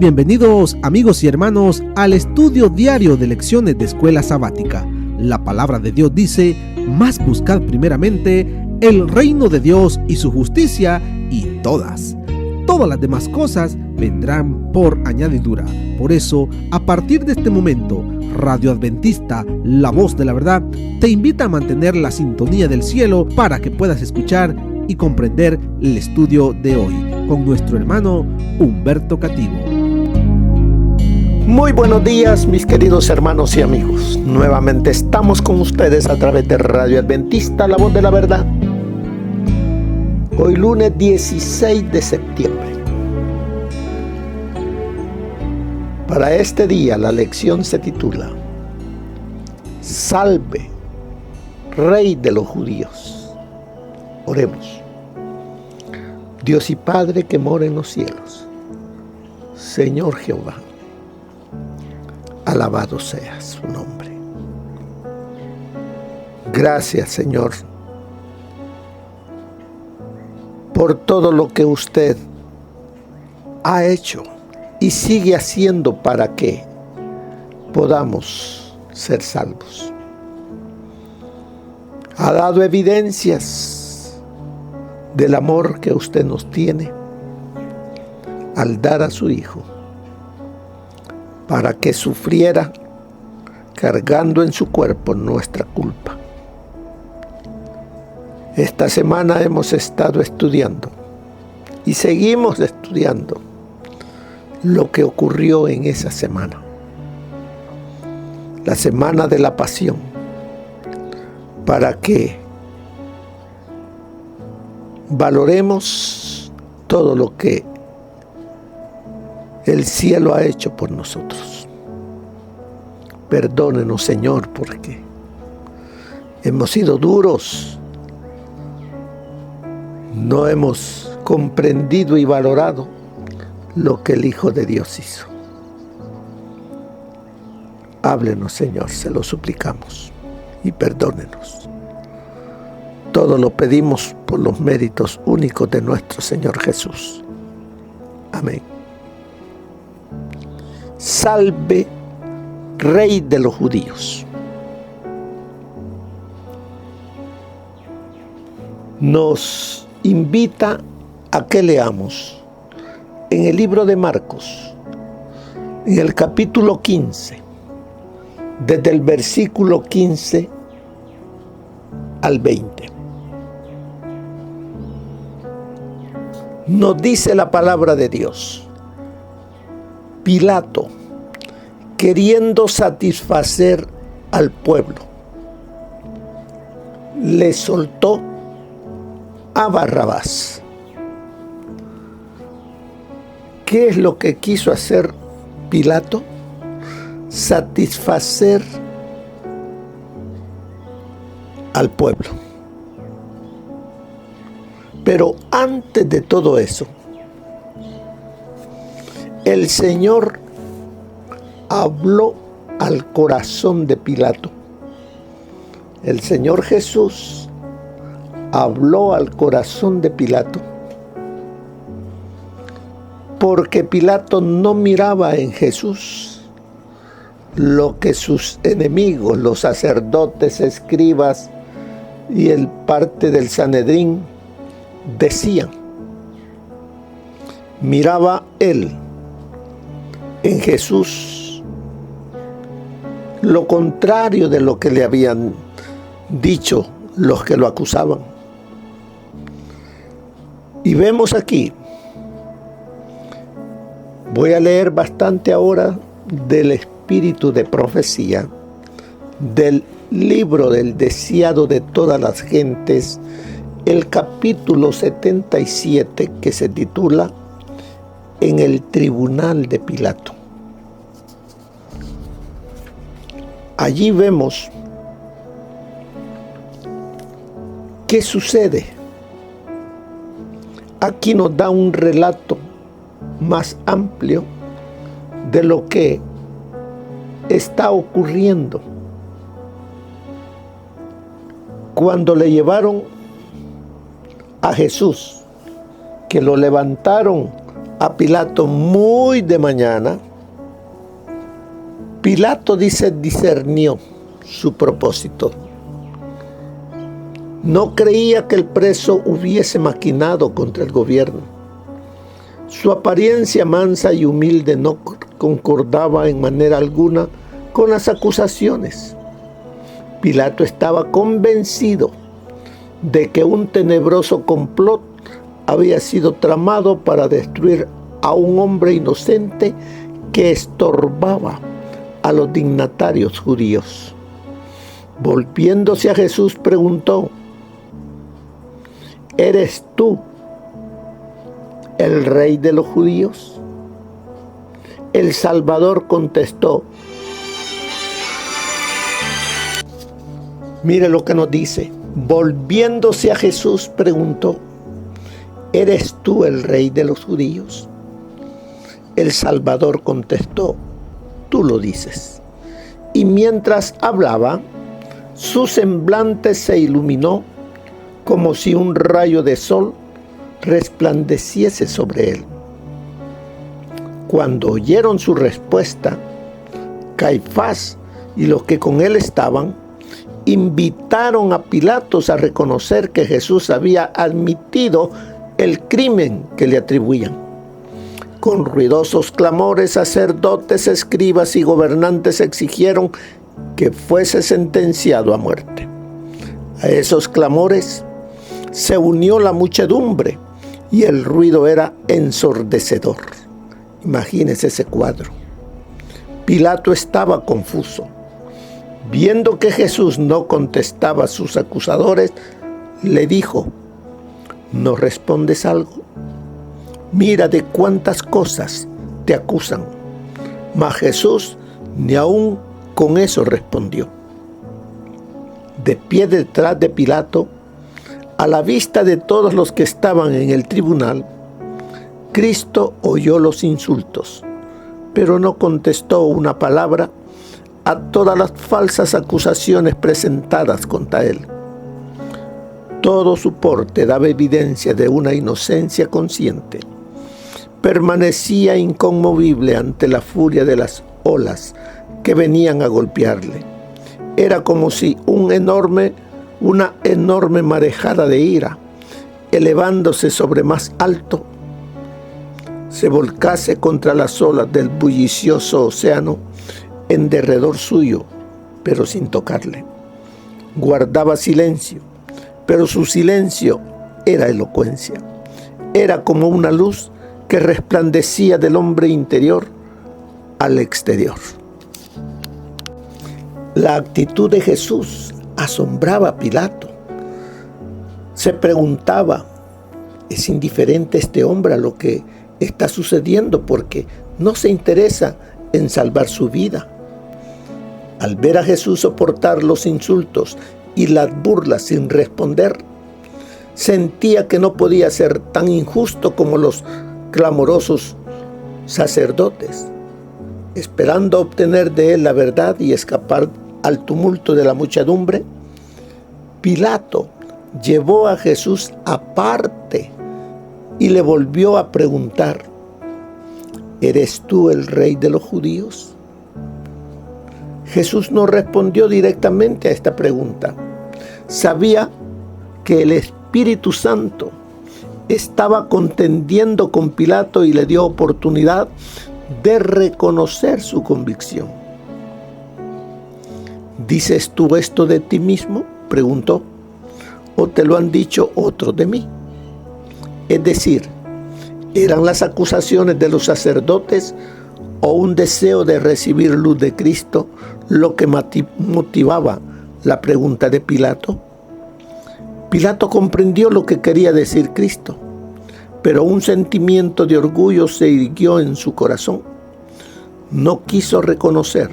Bienvenidos amigos y hermanos al estudio diario de lecciones de Escuela Sabática. La palabra de Dios dice: mas buscad primeramente el reino de Dios y su justicia, y todas las demás cosas vendrán por añadidura. Por eso, a partir de este momento, Radio Adventista, la voz de la verdad, te invita a mantener la sintonía del cielo para que puedas escuchar y comprender el estudio de hoy con nuestro hermano Humberto Cativo. Muy buenos días, mis queridos hermanos y amigos. Nuevamente estamos con ustedes a través de Radio Adventista, la voz de la verdad. Hoy lunes 16 de septiembre. Para este día la lección se titula: Salve, Rey de los judíos. Oremos. Dios y Padre que mora en los cielos, Señor Jehová, alabado sea su nombre. Gracias, Señor, por todo lo que usted ha hecho y sigue haciendo para que podamos ser salvos. Ha dado evidencias del amor que usted nos tiene al dar a su Hijo para que sufriera cargando en su cuerpo nuestra culpa. Esta semana hemos estado estudiando y seguimos estudiando lo que ocurrió en esa semana. La semana de la pasión, para que valoremos todo lo que el cielo ha hecho por nosotros. Perdónenos, Señor, porque hemos sido duros. No hemos comprendido y valorado lo que el Hijo de Dios hizo. Háblenos, Señor, se lo suplicamos, y perdónenos. Todo lo pedimos por los méritos únicos de nuestro Señor Jesús. Amén. Salve, Rey de los judíos. Nos invita a que leamos en el libro de Marcos, en el capítulo 15, desde el versículo 15 al 20. Nos dice la palabra de Dios: Pilato, queriendo satisfacer al pueblo, le soltó a Barrabás. ¿Qué es lo que quiso hacer Pilato? Satisfacer al pueblo. Pero antes de todo eso, el Señor habló al corazón de Pilato. El Señor Jesús habló al corazón de Pilato, porque Pilato no miraba en Jesús lo que sus enemigos, los sacerdotes, escribas y el parte del Sanedrín decían. Miraba él en Jesús lo contrario de lo que le habían dicho los que lo acusaban. Y vemos aquí, voy a leer bastante ahora del espíritu de profecía del libro del deseado de todas las gentes, el capítulo 77, que se titula En el tribunal de Pilato. Allí vemos qué sucede. Aquí nos da un relato más amplio de lo que está ocurriendo. Cuando le llevaron a Jesús, que lo levantaron a Pilato muy de mañana, Pilato discernió su propósito. No creía que el preso hubiese maquinado contra el gobierno. Su apariencia mansa y humilde no concordaba en manera alguna con las acusaciones. Pilato estaba convencido de que un tenebroso complot había sido tramado para destruir a un hombre inocente que estorbaba a los dignatarios judíos. Volviéndose a Jesús, preguntó: ¿eres tú el rey de los judíos? El Salvador contestó. Mire lo que nos dice. Volviéndose a Jesús, preguntó: ¿eres tú el rey de los judíos? El Salvador contestó: tú lo dices. Y mientras hablaba, su semblante se iluminó como si un rayo de sol resplandeciese sobre él. Cuando oyeron su respuesta, Caifás y los que con él estaban invitaron a Pilato a reconocer que Jesús había admitido el crimen que le atribuían. Con ruidosos clamores, sacerdotes, escribas y gobernantes exigieron que fuese sentenciado a muerte. A esos clamores se unió la muchedumbre y el ruido era ensordecedor. Imagínese ese cuadro. Pilato estaba confuso. Viendo que Jesús no contestaba a sus acusadores, le dijo: ¿no respondes algo? Mira de cuántas cosas te acusan. Mas Jesús ni aún con eso respondió. De pie detrás de Pilato, a la vista de todos los que estaban en el tribunal, Cristo oyó los insultos, pero no contestó una palabra a todas las falsas acusaciones presentadas contra él. Todo su porte daba evidencia de una inocencia consciente. Permanecía inconmovible ante la furia de las olas que venían a golpearle. Era como si una enorme marejada de ira, elevándose sobre más alto, se volcase contra las olas del bullicioso océano en derredor suyo, pero sin tocarle. Guardaba silencio, pero su silencio era elocuencia. Era como una luz que resplandecía del hombre interior al exterior. La actitud de Jesús asombraba a Pilato. Se preguntaba: ¿es indiferente este hombre a lo que está sucediendo? Porque no se interesa en salvar su vida. Al ver a Jesús soportar los insultos y las burlas sin responder, sentía que no podía ser tan injusto como los clamorosos sacerdotes. Esperando obtener de él la verdad y escapar al tumulto de la muchedumbre, Pilato llevó a Jesús aparte y le volvió a preguntar: ¿eres tú el rey de los judíos? Jesús no respondió directamente a esta pregunta. Sabía que el Espíritu Santo estaba contendiendo con Pilato y le dio oportunidad de reconocer su convicción. ¿Dices tú esto de ti mismo?, preguntó, ¿o te lo han dicho otros de mí? Es decir, ¿eran las acusaciones de los sacerdotes o un deseo de recibir luz de Cristo lo que motivaba la pregunta de Pilato? Pilato comprendió lo que quería decir Cristo, pero un sentimiento de orgullo se irguió en su corazón. No quiso reconocer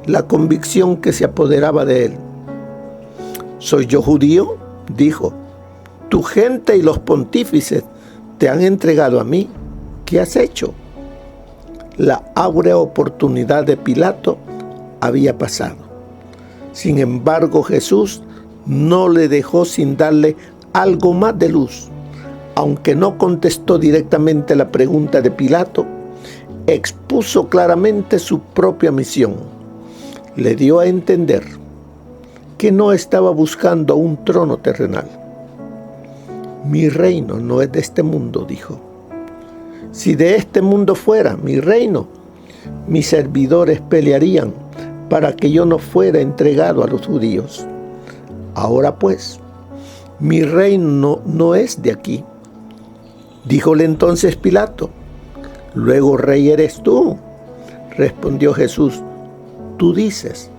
la convicción que se apoderaba de él. ¿Soy yo judío?, dijo. Tu gente y los pontífices te han entregado a mí. ¿Qué has hecho? La áurea oportunidad de Pilato había pasado. Sin embargo, Jesús no le dejó sin darle algo más de luz. aunque no contestó directamente la pregunta de Pilato, expuso claramente su propia misión. Le dio a entender que no estaba buscando un trono terrenal. Mi reino no es de este mundo, dijo. Si de este mundo fuera mi reino, mis servidores pelearían para que yo no fuera entregado a los judíos. Ahora pues, mi reino no es de aquí. Díjole entonces Pilato: ¿luego rey eres tú? Respondió Jesús: tú dices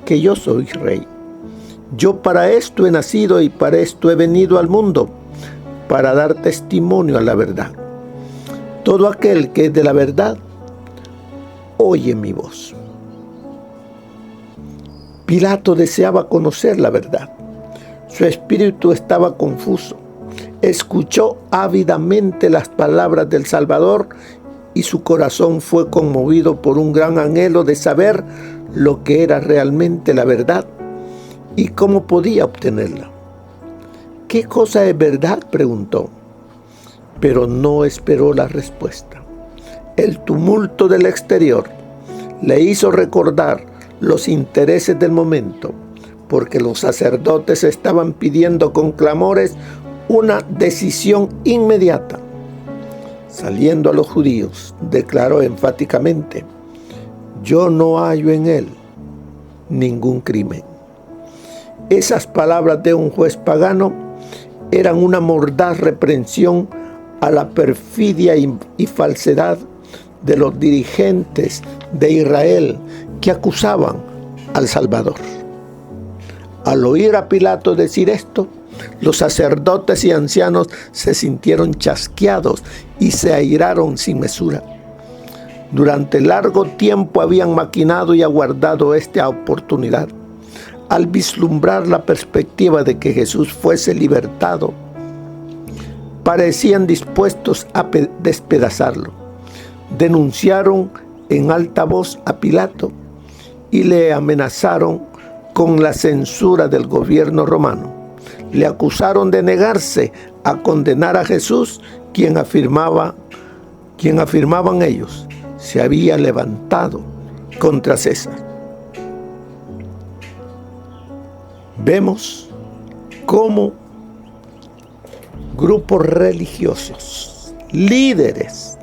que yo soy rey. Yo para esto he nacido y para esto he venido al mundo, para dar testimonio a la verdad. Todo aquel que es de la verdad, oye mi voz. Pilato deseaba conocer la verdad. Su espíritu estaba confuso. Escuchó ávidamente las palabras del Salvador y su corazón fue conmovido por un gran anhelo de saber lo que era realmente la verdad y cómo podía obtenerla. ¿Qué cosa es verdad?, preguntó, pero no esperó la respuesta. El tumulto del exterior le hizo recordar los intereses del momento, porque los sacerdotes estaban pidiendo con clamores una decisión inmediata. Saliendo a los judíos, declaró enfáticamente: yo no hallo en él ningún crimen. Esas palabras de un juez pagano eran una mordaz reprensión a la perfidia y falsedad de los dirigentes de Israel que acusaban al Salvador. Al oír a Pilato decir esto, los sacerdotes y ancianos se sintieron chasqueados y se airaron sin mesura. Durante largo tiempo habían maquinado y aguardado esta oportunidad. Al vislumbrar la perspectiva de que Jesús fuese libertado, parecían dispuestos a despedazarlo. Denunciaron en alta voz a Pilato y le amenazaron con la censura del gobierno romano. Le acusaron de negarse a condenar a Jesús, quien afirmaban ellos, se había levantado contra César. Vemos cómo grupos religiosos, líderes,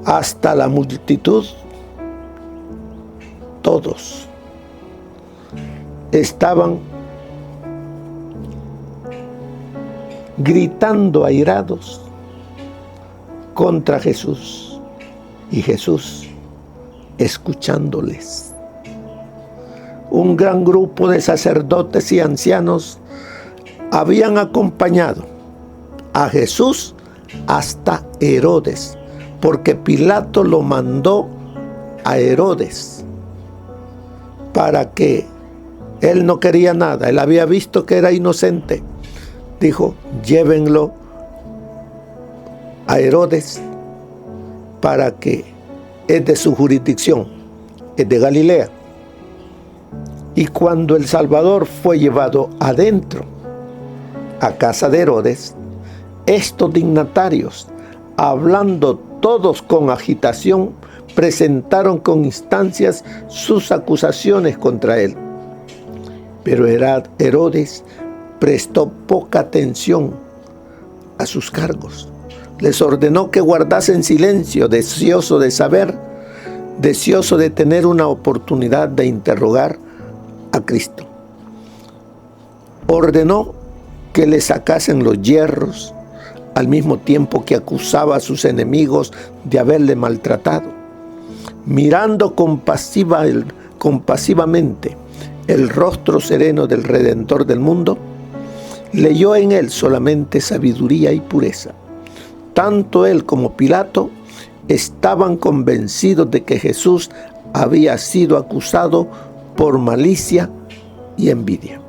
hasta la multitud, todos estaban gritando airados contra Jesús y Jesús escuchándoles. Un gran grupo de sacerdotes y ancianos habían acompañado a Jesús hasta Herodes, porque Pilato lo mandó a Herodes para que él no quería nada, él había visto que era inocente. Dijo: llévenlo a Herodes para que es de su jurisdicción, es de Galilea. Y cuando el Salvador fue llevado adentro, a casa de Herodes, estos dignatarios, hablando todos con agitación, presentaron con instancias sus acusaciones contra él. Pero Herodes prestó poca atención a sus cargos. Les ordenó que guardasen silencio, deseoso de saber, deseoso de tener una oportunidad de interrogar a Cristo. Ordenó que le sacasen los hierros, al mismo tiempo que acusaba a sus enemigos de haberle maltratado. Mirando compasivamente el rostro sereno del Redentor del mundo, leyó en él solamente sabiduría y pureza. Tanto él como Pilato estaban convencidos de que Jesús había sido acusado por malicia y envidia.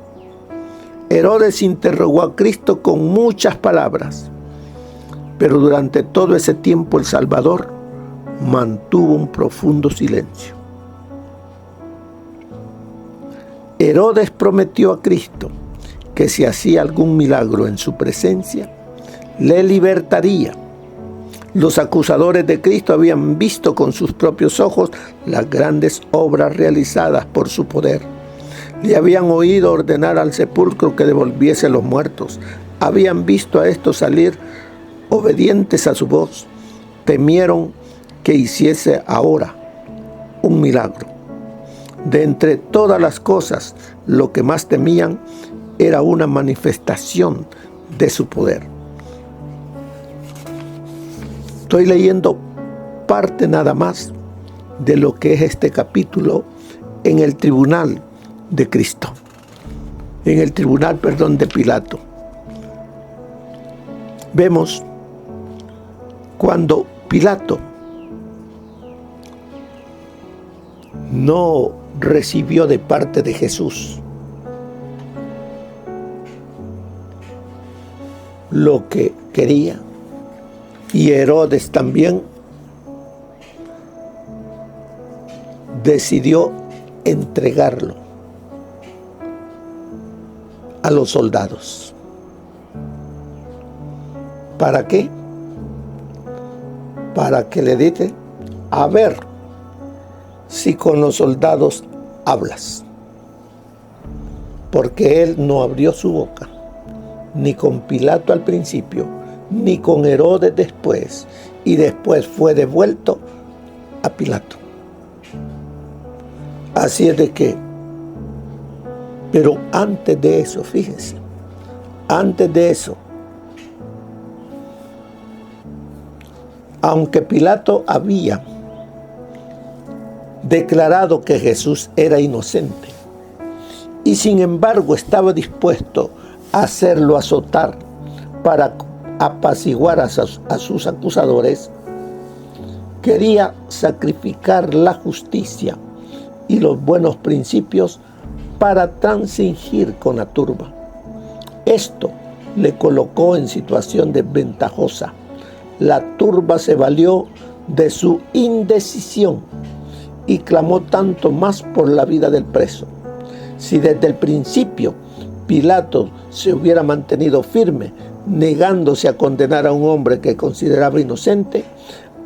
Herodes interrogó a Cristo con muchas palabras, pero durante todo ese tiempo el Salvador mantuvo un profundo silencio. Herodes prometió a Cristo que si hacía algún milagro en su presencia, le libertaría. Los acusadores de Cristo habían visto con sus propios ojos las grandes obras realizadas por su poder. Le habían oído ordenar al sepulcro que devolviese a los muertos. Habían visto a estos salir obedientes a su voz. Temieron que hiciese ahora un milagro. De entre todas las cosas, lo que más temían era una manifestación de su poder. Estoy leyendo parte nada más de lo que es este capítulo en el tribunal de Cristo, en el tribunal, de Pilato. Vemos cuando Pilato no recibió de parte de Jesús lo que quería, y Herodes también decidió entregarlo a los soldados. ¿Para qué? Para que le dice, a ver si con los soldados hablas. Porque él no abrió su boca, ni con Pilato al principio, ni con Herodes después, y después fue devuelto a Pilato. Así es de que, pero antes de eso, fíjense, antes de eso, aunque Pilato había declarado que Jesús era inocente, y sin embargo estaba dispuesto a hacerlo azotar para apaciguar a sus acusadores, quería sacrificar la justicia y los buenos principios para transigir con la turba. Esto le colocó en situación desventajosa. La turba se valió de su indecisión y clamó tanto más por la vida del preso. Si desde el principio Pilato se hubiera mantenido firme, negándose a condenar a un hombre que consideraba inocente,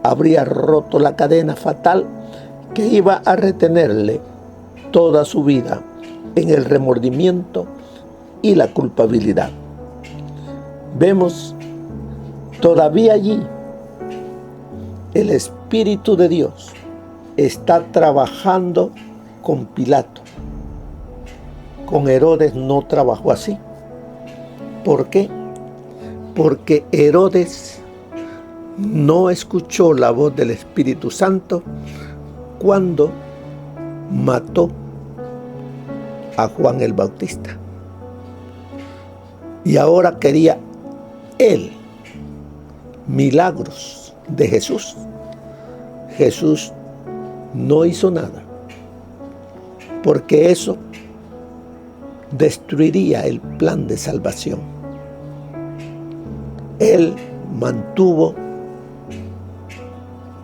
habría roto la cadena fatal que iba a retenerle toda su vida en el remordimiento y la culpabilidad. Vemos todavía allí el Espíritu de Dios está trabajando con Pilato. Con Herodes no trabajó así. ¿Por qué? Porque Herodes no escuchó la voz del Espíritu Santo cuando mató a Juan el Bautista. Y ahora quería él milagros de Jesús. Jesús no hizo nada, porque eso destruiría el plan de salvación. Él mantuvo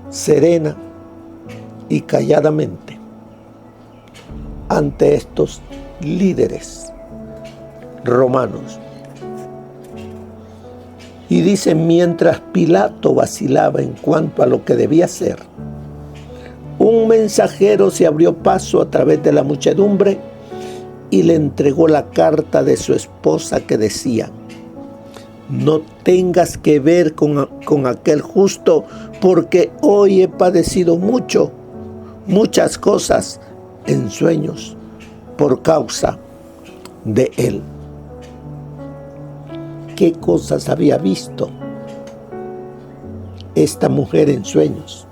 serena y calladamente ante estos líderes romanos. Y dice, mientras Pilato vacilaba en cuanto a lo que debía hacer, un mensajero se abrió paso a través de la muchedumbre y le entregó la carta de su esposa que decía: no tengas que ver con aquel justo, porque hoy he padecido muchas cosas en sueños por causa de él. ¿Qué cosas había visto esta mujer en sueños?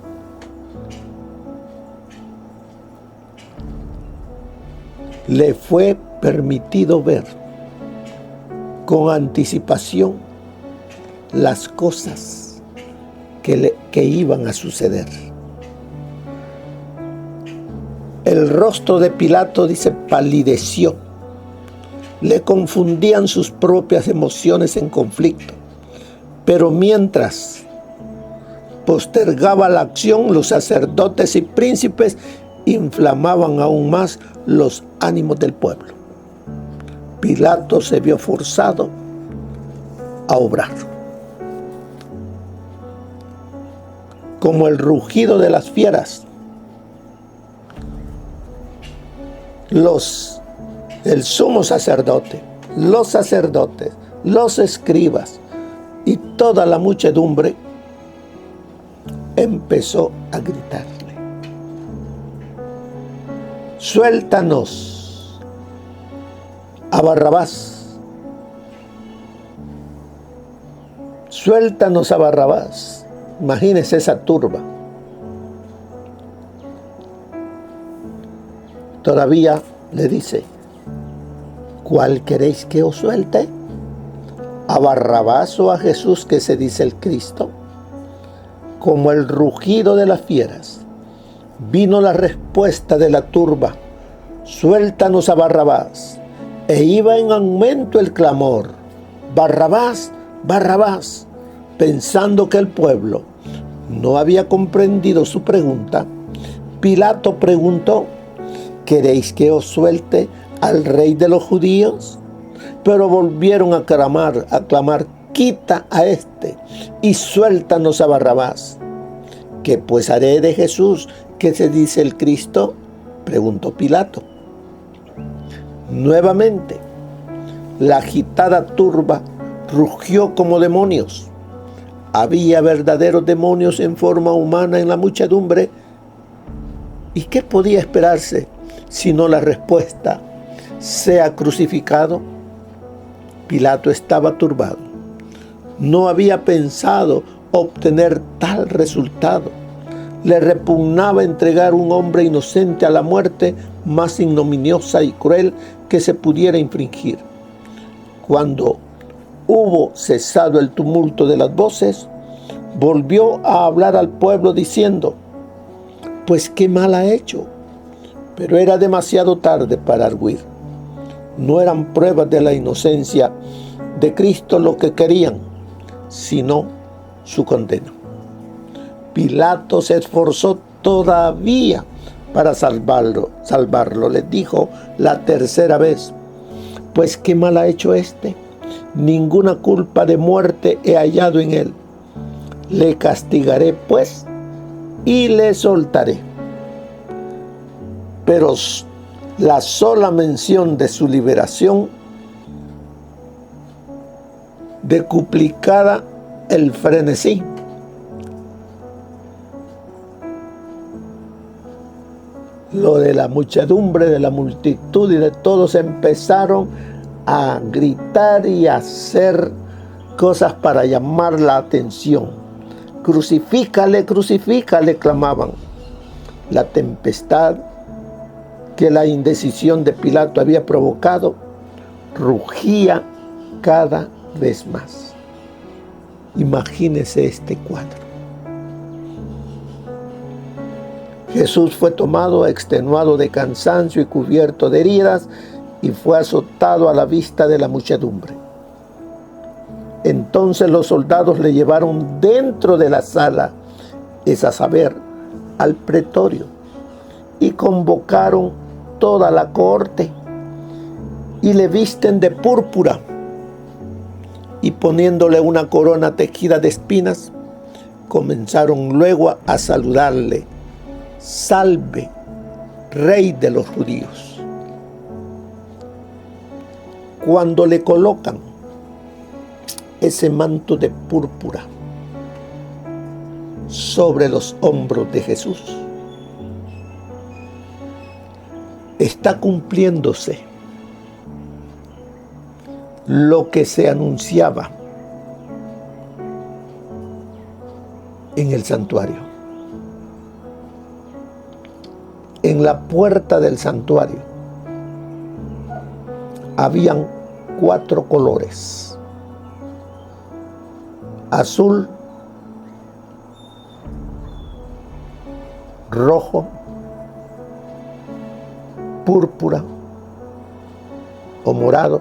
Le fue permitido ver con anticipación las cosas que iban a suceder. El rostro de Pilato, dice, palideció. Le confundían sus propias emociones en conflicto. Pero mientras postergaba la acción, los sacerdotes y príncipes inflamaban aún más los ánimos del pueblo. Pilato se vio forzado a obrar. Como el rugido de las fieras, el sumo sacerdote, los sacerdotes, los escribas y toda la muchedumbre empezó a gritarle: suéltanos a Barrabás, suéltanos a Barrabás. Imagínense esa turba. Todavía le dice: ¿cuál queréis que os suelte? ¿A Barrabás o a Jesús, que se dice el Cristo? Como el rugido de las fieras, vino la respuesta de la turba: suéltanos a Barrabás. E iba en aumento el clamor: Barrabás, Barrabás. Pensando que el pueblo no había comprendido su pregunta, Pilato preguntó: ¿queréis que os suelte al rey de los judíos? Pero volvieron a clamar: quita a este y suéltanos a Barrabás. ¿Qué pues haré de Jesús, que se dice el Cristo?, preguntó Pilato. Nuevamente, la agitada turba rugió como demonios. Había verdaderos demonios en forma humana en la muchedumbre. ¿Y qué podía esperarse sino la respuesta: sea crucificado? Pilato estaba turbado. No había pensado obtener tal resultado. Le repugnaba entregar un hombre inocente a la muerte más ignominiosa y cruel que se pudiera infligir. Cuando hubo cesado el tumulto de las voces, volvió a hablar al pueblo diciendo: pues qué mal ha hecho. Pero era demasiado tarde para arguir. No eran pruebas de la inocencia de Cristo lo que querían, sino su condena. Pilato se esforzó todavía para salvarlo. Les dijo la tercera vez: pues qué mal ha hecho este. Ninguna culpa de muerte he hallado en él. Le castigaré pues y le soltaré. Pero la sola mención de su liberación decuplicada el frenesí. Lo de la muchedumbre, de la multitud y de todos empezaron a gritar y a hacer cosas para llamar la atención. Crucifícale, crucifícale, clamaban. La tempestad que la indecisión de Pilato había provocado rugía cada vez más. Imagínese este cuadro. Jesús fue tomado extenuado de cansancio y cubierto de heridas y fue azotado a la vista de la muchedumbre. Entonces los soldados le llevaron dentro de la sala, es a saber, al pretorio, y convocaron toda la corte y le visten de púrpura y poniéndole una corona tejida de espinas, comenzaron luego a saludarle: salve, rey de los judíos. Cuando le colocan ese manto de púrpura sobre los hombros de Jesús, está cumpliéndose lo que se anunciaba en el santuario. En la puerta del santuario habían 4 colores: azul, rojo, púrpura o morado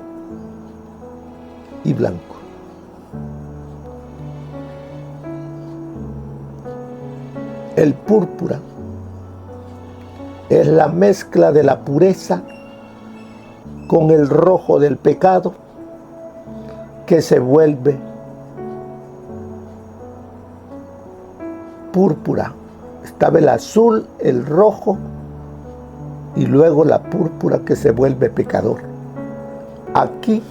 y blanco. El púrpura es la mezcla de la pureza con el rojo del pecado, que se vuelve púrpura. Estaba el azul, el rojo y luego la púrpura, que se vuelve pecador. Aquí,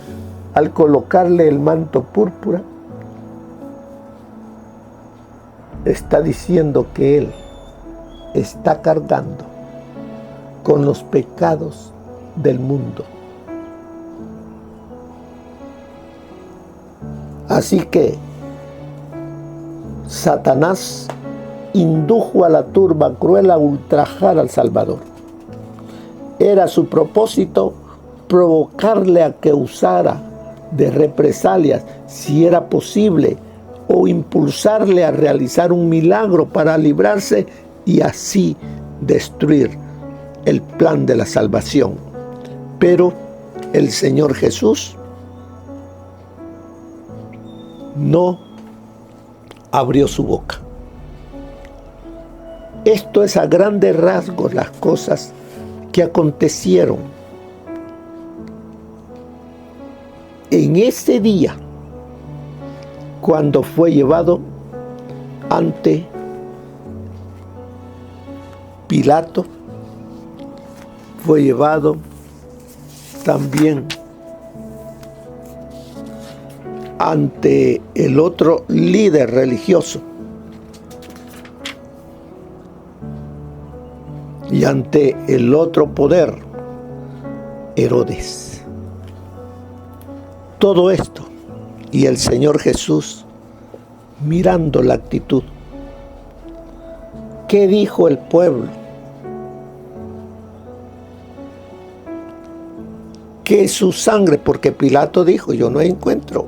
al colocarle el manto púrpura, está diciendo que Él está cargando con los pecados del mundo. Así que Satanás indujo a la turba cruel a ultrajar al Salvador. Era su propósito provocarle a que usara de represalias, si era posible, o impulsarle a realizar un milagro para librarse y así destruir el plan de la salvación. Pero el Señor Jesús no abrió su boca. Esto es a grandes rasgos las cosas que acontecieron en ese día cuando fue llevado ante Pilato, fue llevado también ante el otro líder religioso y ante el otro poder, Herodes. Todo esto, y el Señor Jesús mirando la actitud. ¿Qué dijo el pueblo? Que su sangre, porque Pilato dijo, yo no encuentro,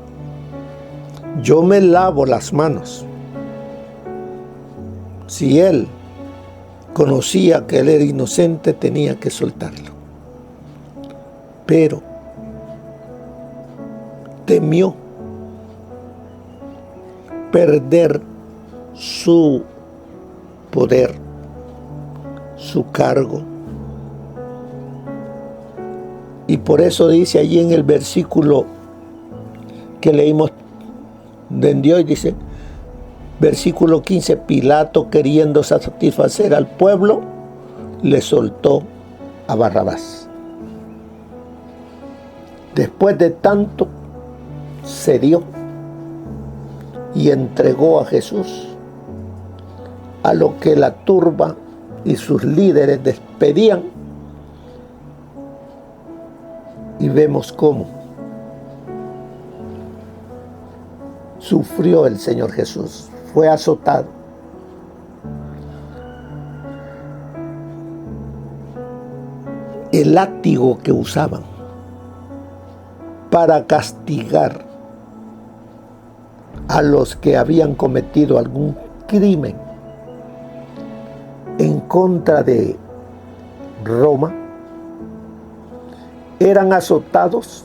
yo me lavo las manos. Si él conocía que él era inocente, tenía que soltarlo. Pero temió perder su poder, su cargo. Y por eso dice allí en el versículo que leímos de hoy, dice, versículo 15, Pilato, queriendo satisfacer al pueblo, le soltó a Barrabás. Después de tanto, cedió y entregó a Jesús a lo que la turba y sus líderes despedían. Y vemos cómo sufrió el Señor Jesús. Fue azotado. El látigo que usaban para castigar a los que habían cometido algún crimen en contra de Roma, eran azotados,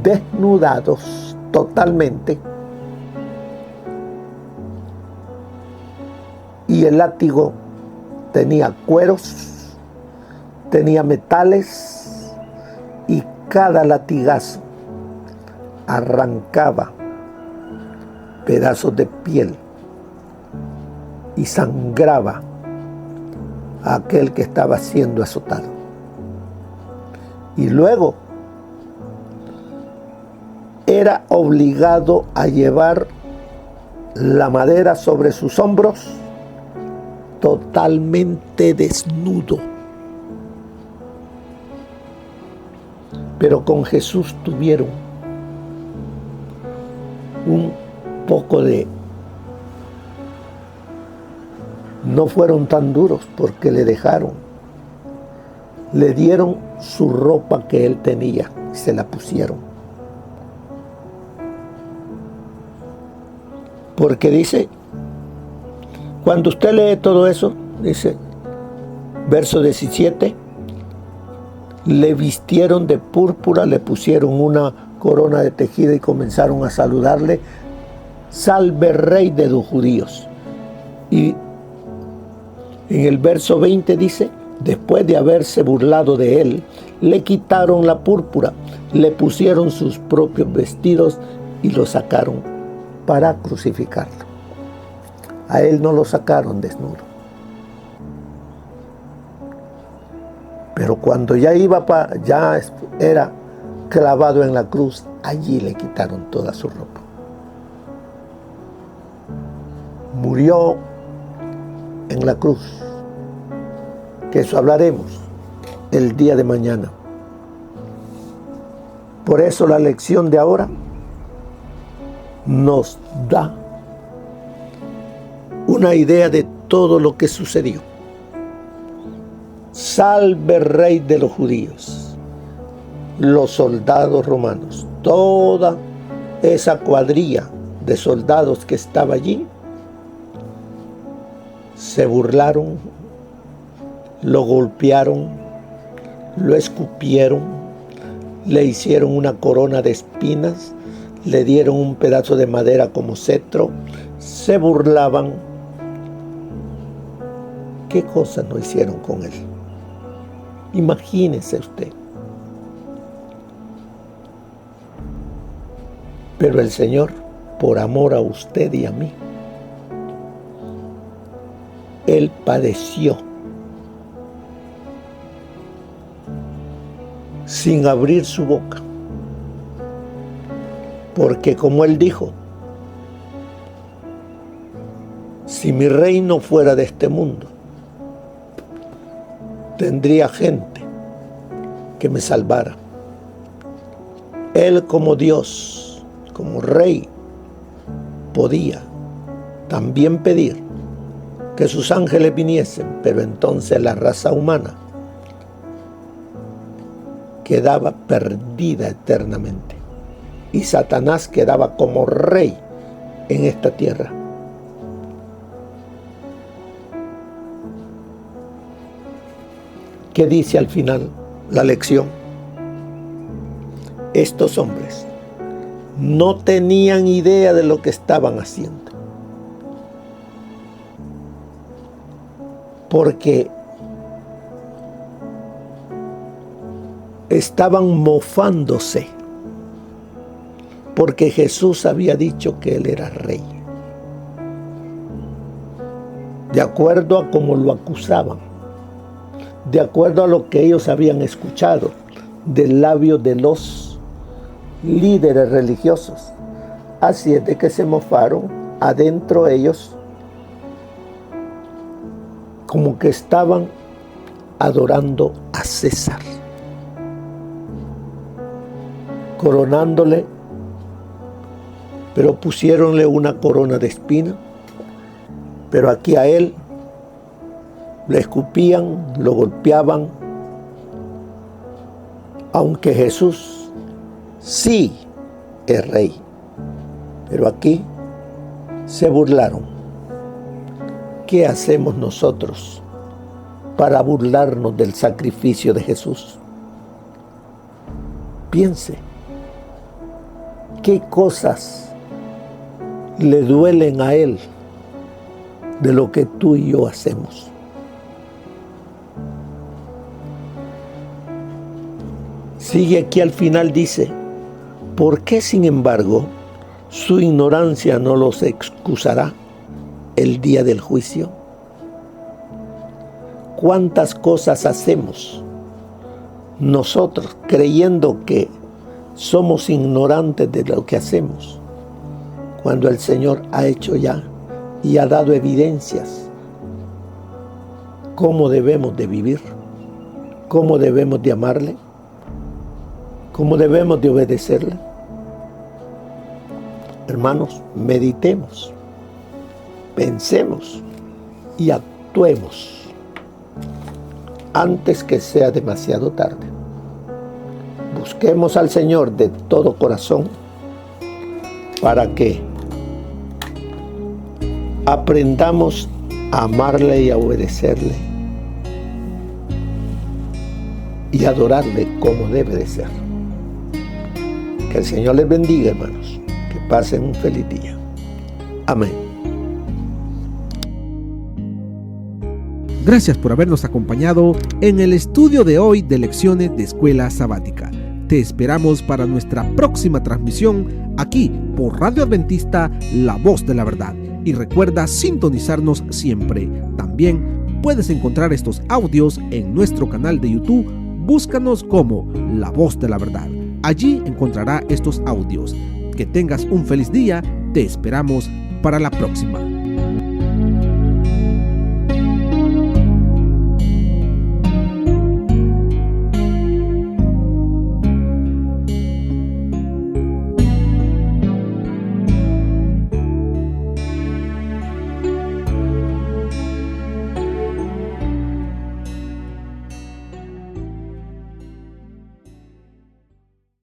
desnudados totalmente, y el látigo tenía cueros, tenía metales, y cada latigazo arrancaba pedazos de piel y sangraba a aquel que estaba siendo azotado. Y luego era obligado a llevar la madera sobre sus hombros, totalmente desnudo. Pero con Jesús tuvieron un poco de... No fueron tan duros porque le dejaron. Le dieron su ropa que él tenía y se la pusieron. Porque dice, cuando usted lee todo eso, dice, verso 17, le vistieron de púrpura, le pusieron una corona de tejida y comenzaron a saludarle, salve rey de los judíos. Y en el verso 20 dice, después de haberse burlado de él, Le quitaron la púrpura, le pusieron sus propios vestidos y lo sacaron para crucificarlo. A él no lo sacaron desnudo. Pero cuando ya era clavado en la cruz, allí le quitaron toda su ropa. Murió en la cruz, que eso hablaremos el día de mañana. Por eso la lección de ahora nos da una idea de todo lo que sucedió. Salve Rey de los judíos. Los soldados romanos, toda esa cuadrilla de soldados que estaba allí, se burlaron, lo golpearon, lo escupieron, le hicieron una corona de espinas, le dieron un pedazo de madera como cetro, se burlaban. ¿Qué cosas no hicieron con él? Imagínese usted. Pero el Señor, por amor a usted y a mí, Él padeció sin abrir su boca. Porque como Él dijo, si mi reino fuera de este mundo, tendría gente que me salvara. Él como Dios, como Rey, podía también pedir que sus ángeles viniesen, pero entonces la raza humana quedaba perdida eternamente y Satanás quedaba como rey en esta tierra. ¿Qué dice al final la lección? Estos hombres no tenían idea de lo que estaban haciendo, porque estaban mofándose, porque Jesús había dicho que Él era rey. De acuerdo a cómo lo acusaban, de acuerdo a lo que ellos habían escuchado del labio de los líderes religiosos. Así es de que se mofaron adentro ellos, como que estaban adorando a César, coronándole, pero pusiéronle una corona de espina, pero aquí a él le escupían, lo golpeaban, aunque Jesús sí es rey, pero aquí se burlaron. ¿Qué hacemos nosotros para burlarnos del sacrificio de Jesús? Piense, ¿qué cosas le duelen a Él de lo que tú y yo hacemos? Sigue aquí al final, dice, ¿por qué sin embargo su ignorancia no los excusará el día del juicio? ¿Cuántas cosas hacemos nosotros creyendo que somos ignorantes de lo que hacemos, cuando el Señor ha hecho ya y ha dado evidencias cómo debemos de vivir, cómo debemos de amarle, cómo debemos de obedecerle? Hermanos, meditemos, pensemos y actuemos antes que sea demasiado tarde. Busquemos al Señor de todo corazón para que aprendamos a amarle y a obedecerle y adorarle como debe de ser. Que el Señor les bendiga, hermanos. Que pasen un feliz día. Amén. Gracias por habernos acompañado en el estudio de hoy de Lecciones de Escuela Sabática. Te esperamos para nuestra próxima transmisión aquí por Radio Adventista, La Voz de la Verdad. Y recuerda sintonizarnos siempre. También puedes encontrar estos audios en nuestro canal de YouTube. Búscanos como La Voz de la Verdad. Allí encontrará estos audios. Que tengas un feliz día. Te esperamos para la próxima.